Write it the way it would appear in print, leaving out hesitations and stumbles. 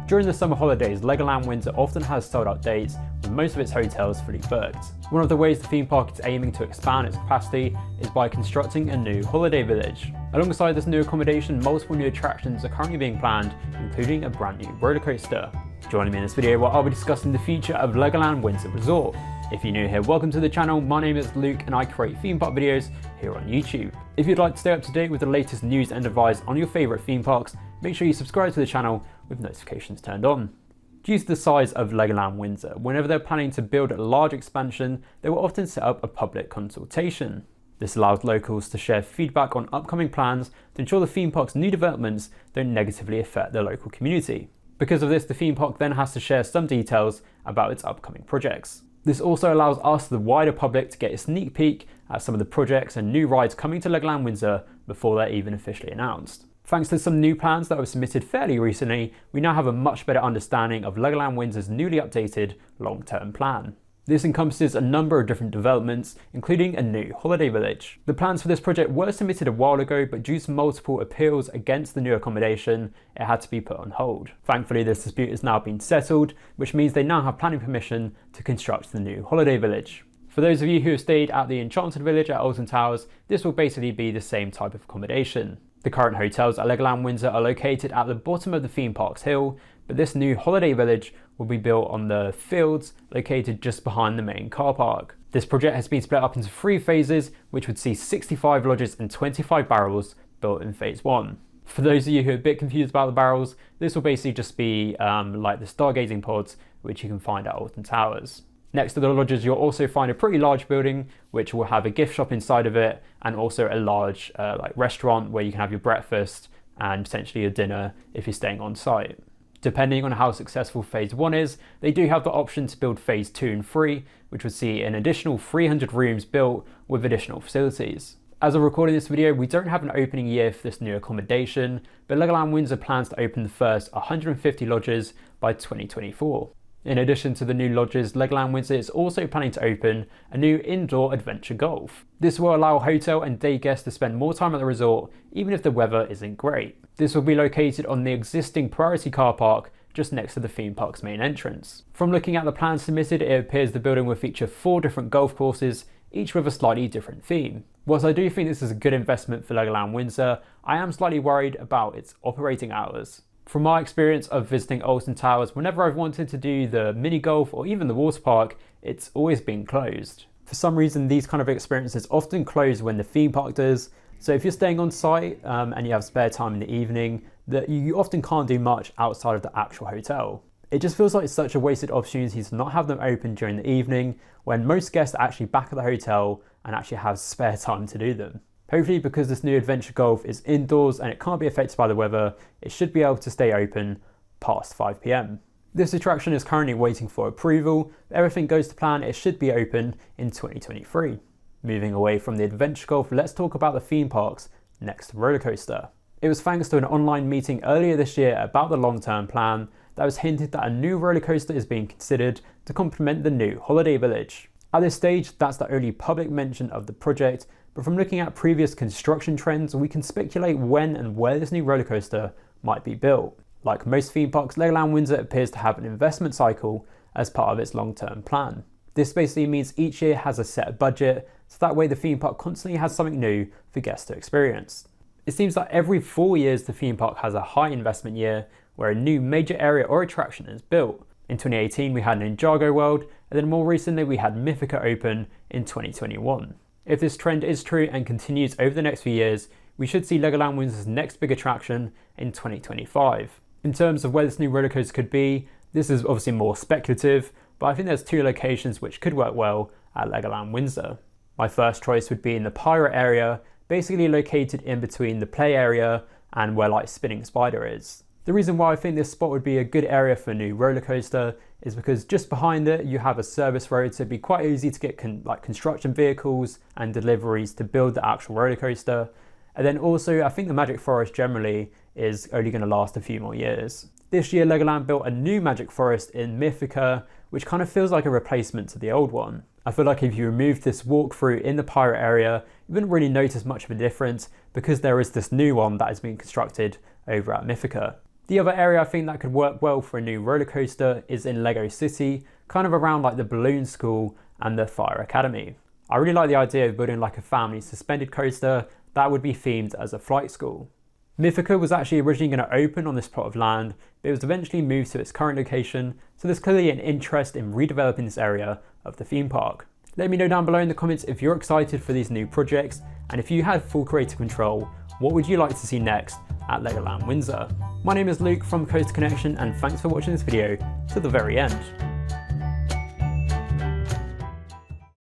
During the summer holidays, Legoland Windsor often has sold out dates with most of its hotels fully booked. One of the ways the theme park is aiming to expand its capacity is by constructing a new holiday village. Alongside this new accommodation, multiple new attractions are currently being planned, including a brand new roller coaster. Joining me in this video where I'll be discussing the future of Legoland Windsor Resort. If you're new here, welcome to the channel. My name is Luke and I create theme park videos here on YouTube. If you'd like to stay up to date with the latest news and advice on your favourite theme parks, make sure you subscribe to the channel with notifications turned on. Due to the size of Legoland Windsor, whenever they're planning to build a large expansion, they will often set up a public consultation. This allows locals to share feedback on upcoming plans to ensure the theme park's new developments don't negatively affect the local community. Because of this, the theme park then has to share some details about its upcoming projects. This also allows us, the wider public, to get a sneak peek at some of the projects and new rides coming to Legoland Windsor before they're even officially announced. Thanks to some new plans that were submitted fairly recently, we now have a much better understanding of Legoland Windsor's newly updated long-term plan. This encompasses a number of different developments, including a new holiday village. The plans for this project were submitted a while ago, but due to multiple appeals against the new accommodation, it had to be put on hold. Thankfully, this dispute has now been settled, which means they now have planning permission to construct the new holiday village. For those of you who have stayed at the Enchanted Village at Alton Towers, this will basically be the same type of accommodation. The current hotels at Legoland Windsor are located at the bottom of the theme park's hill, but this new holiday village will be built on the fields located just behind the main car park. This project has been split up into 3 phases, which would see 65 lodges and 25 barrels built in phase 1. For those of you who are a bit confused about the barrels, this will basically just be like the stargazing pods, which you can find at Alton Towers. Next to the lodges, you'll also find a pretty large building, which will have a gift shop inside of it, and also a large restaurant where you can have your breakfast and potentially your dinner if you're staying on site. Depending on how successful phase 1 is, they do have the option to build phase 2 and 3, which would see an additional 300 rooms built with additional facilities. As of recording this video, we don't have an opening year for this new accommodation, but Legoland Windsor plans to open the first 150 lodges by 2024. In addition to the new lodges, Legoland Windsor is also planning to open a new indoor adventure golf. This will allow hotel and day guests to spend more time at the resort, even if the weather isn't great. This will be located on the existing priority car park just next to the theme park's main entrance. From looking at the plans submitted, it appears the building will feature 4 different golf courses, each with a slightly different theme. Whilst I do think this is a good investment for Legoland Windsor, I am slightly worried about its operating hours. From my experience of visiting Alton Towers, whenever I've wanted to do the mini golf or even the water park, it's always been closed. For some reason, these kind of experiences often close when the theme park does. So if you're staying on site and you have spare time in the evening, you often can't do much outside of the actual hotel. It just feels like it's such a wasted opportunity to not have them open during the evening when most guests are actually back at the hotel and actually have spare time to do them. Hopefully, because this new adventure golf is indoors and it can't be affected by the weather, it should be able to stay open past 5 PM. This attraction is currently waiting for approval. If everything goes to plan, it should be open in 2023. Moving away from the adventure golf, let's talk about the theme park's next roller coaster. It was thanks to an online meeting earlier this year about the long-term plan that was hinted that a new roller coaster is being considered to complement the new holiday village. At this stage, that's the only public mention of the project, but from looking at previous construction trends, we can speculate when and where this new roller coaster might be built. Like most theme parks, Legoland Windsor appears to have an investment cycle as part of its long-term plan. This basically means each year has a set budget, so that way the theme park constantly has something new for guests to experience. It seems that every 4 years the theme park has a high investment year where a new major area or attraction is built. In 2018 we had Ninjago World, and then more recently we had Mythica open in 2021. If this trend is true and continues over the next few years, we should see Legoland Windsor's next big attraction in 2025. In terms of where this new roller coaster could be, this is obviously more speculative, but I think there's 2 locations which could work well at Legoland Windsor. My first choice would be in the Pirate area, basically located in between the play area and where like Spinning Spider is. The reason why I think this spot would be a good area for a new roller coaster is because just behind it you have a service road, so it'd be quite easy to get construction vehicles and deliveries to build the actual roller coaster. And then also I think the Magic Forest generally is only going to last a few more years. This year Legoland built a new Magic Forest in Mythica, which kind of feels like a replacement to the old one. I feel like if you removed this walkthrough in the pirate area, you wouldn't really notice much of a difference because there is this new one that is being constructed over at Mythica. The other area I think that could work well for a new roller coaster is in Lego City, kind of around like the Balloon School and the Fire Academy. I really like the idea of building like a family suspended coaster that would be themed as a flight school. Mythica was actually originally going to open on this plot of land, but it was eventually moved to its current location, so there's clearly an interest in redeveloping this area of the theme park. Let me know down below in the comments if you're excited for these new projects, and if you had full creative control, what would you like to see next at Legoland Windsor? My name is Luke from Coaster Connection, and thanks for watching this video to the very end.